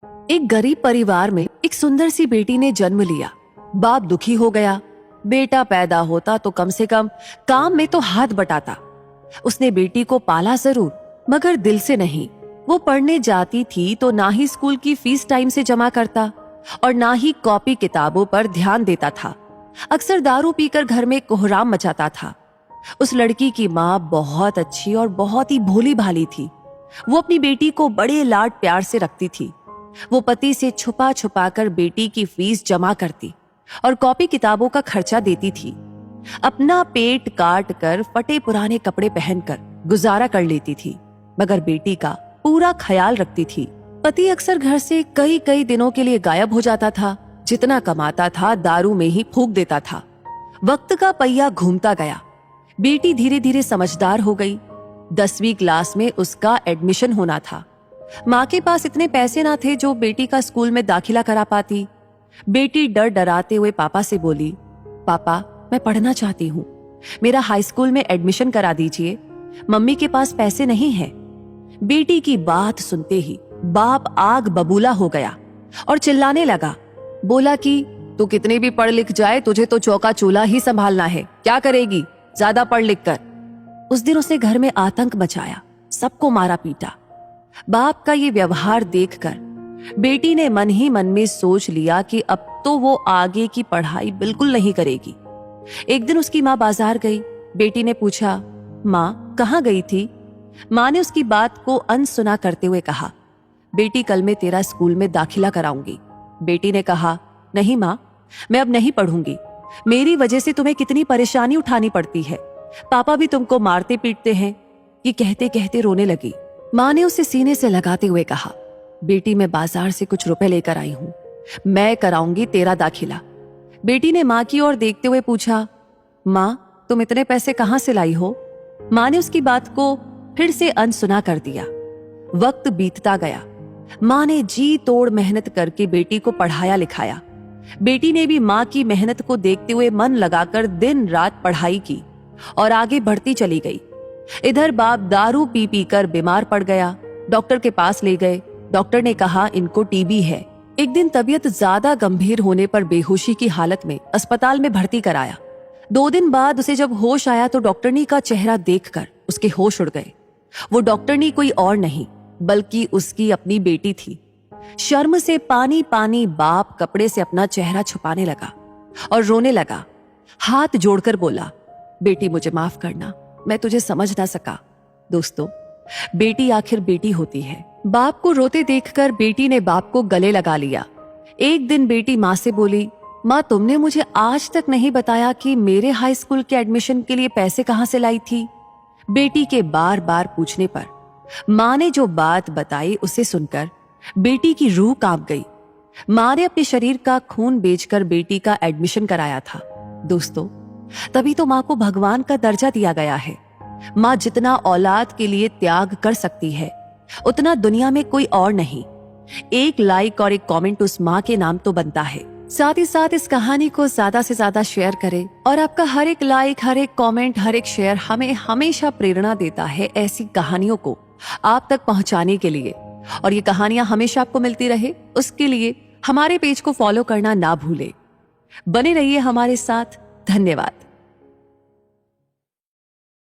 एक गरीब परिवार में एक सुंदर सी बेटी ने जन्म लिया। बाप दुखी हो गया। बेटा पैदा होता तो कम से कम काम में तो हाथ बटाता। उसने बेटी को पाला जरूर, मगर दिल से नहीं। वो पढ़ने जाती थी तो ना ही स्कूल की फीस टाइम से जमा करता और ना ही कॉपी किताबों पर ध्यान देता था। अक्सर दारू पीकर घर में कोहराम मचाता था। उस लड़की की माँ बहुत अच्छी और बहुत ही भोली भाली थी। वो अपनी बेटी को बड़े लाड प्यार से रखती थी। वो पति से छुपा छुपा कर बेटी की फीस जमा करती और कॉपी किताबों का खर्चा देती थी। अपना पेट काट कर फटे पुराने कपड़े पहनकर गुजारा कर लेती थी, मगर बेटी का पूरा ख्याल रखती थी। पति अक्सर घर से कई कई दिनों के लिए गायब हो जाता था। जितना कमाता था दारू में ही फूंक देता था। वक्त का पहिया घूमता गया। बेटी धीरे धीरे समझदार हो गई। 10वीं क्लास में उसका एडमिशन होना था। माँ के पास इतने पैसे ना थे जो बेटी का स्कूल में दाखिला करा पाती। बेटी डर डराते हुए पापा से बोली, पापा मैं पढ़ना चाहती हूँ, मेरा हाई स्कूल में एडमिशन करा दीजिए, मम्मी के पास पैसे नहीं हैं। बेटी की बात सुनते ही बाप आग बबूला हो गया और चिल्लाने लगा। बोला कि तू कितनी भी पढ़ लिख जाए, तुझे तो चौका चूल्हा ही संभालना है, क्या करेगी ज्यादा पढ़ लिख कर। उस दिन उसने घर में आतंक मचाया, सबको मारा पीटा। बाप का ये व्यवहार देखकर बेटी ने मन ही मन में सोच लिया कि अब तो वो आगे की पढ़ाई बिल्कुल नहीं करेगी। एक दिन उसकी माँ बाजार गई। बेटी ने पूछा, माँ कहाँ गई थी? माँ ने उसकी बात को अनसुना करते हुए कहा, बेटी कल मैं तेरा स्कूल में दाखिला कराऊंगी। बेटी ने कहा, नहीं माँ, मैं अब नहीं पढ़ूंगी। मेरी वजह से तुम्हें कितनी परेशानी उठानी पड़ती है, पापा भी तुमको मारते पीटते हैं। ये कहते कहते रोने लगी। माँ ने उसे सीने से लगाते हुए कहा, बेटी मैं बाजार से कुछ रुपए लेकर आई हूं, मैं कराऊंगी तेरा दाखिला। बेटी ने माँ की ओर देखते हुए पूछा, माँ तुम इतने पैसे कहां से लाई हो? माँ ने उसकी बात को फिर से अनसुना कर दिया। वक्त बीतता गया। माँ ने जी तोड़ मेहनत करके बेटी को पढ़ाया लिखाया। बेटी ने भी माँ की मेहनत को देखते हुए मन लगाकर दिन रात पढ़ाई की और आगे बढ़ती चली गई। इधर बाप दारू पी पी कर बीमार पड़ गया। डॉक्टर के पास ले गए। डॉक्टर ने कहा इनको टीबी है। एक दिन तबीयत ज्यादा गंभीर होने पर बेहोशी की हालत में अस्पताल में भर्ती कराया। 2 दिन बाद उसे जब होश आया तो डॉक्टरनी का चेहरा देखकर उसके होश उड़ गए। वो डॉक्टरनी कोई और नहीं बल्कि उसकी अपनी बेटी थी। शर्म से पानी पानी बाप कपड़े से अपना चेहरा छुपाने लगा और रोने लगा। हाथ जोड़कर बोला, बेटी मुझे माफ करना, मैं तुझे समझ ना सका। दोस्तों, बेटी आखिर बेटी होती है। बाप को रोते देखकर बेटी ने बाप को गले लगा लिया। एक दिन बेटी माँ से बोली, माँ तुमने मुझे आज तक नहीं बताया कि मेरे हाई स्कूल के एडमिशन के लिए पैसे कहाँ से लाई थी। बेटी के बार बार पूछने पर माँ ने जो बात बताई उसे सुनकर बेटी की रूह कांप गई। माँ ने अपने शरीर का खून बेचकर बेटी का एडमिशन कराया था। दोस्तों, तभी तो माँ को भगवान का दर्जा दिया गया है। माँ जितना औलाद के लिए त्याग कर सकती है उतना दुनिया में कोई और नहीं। एक लाइक और एक कमेंट उस माँ के नाम तो बनता है। साथ ही साथ इस कहानी को ज्यादा से ज्यादा शेयर करें और आपका हर एक लाइक, हर एक कमेंट, हर एक शेयर हमें हमेशा प्रेरणा देता है ऐसी कहानियों को आप तक पहुंचाने के लिए। और ये कहानियां हमेशा आपको मिलती रहे उसके लिए हमारे पेज को फॉलो करना ना भूले। बने रहिए हमारे साथ। धन्यवाद।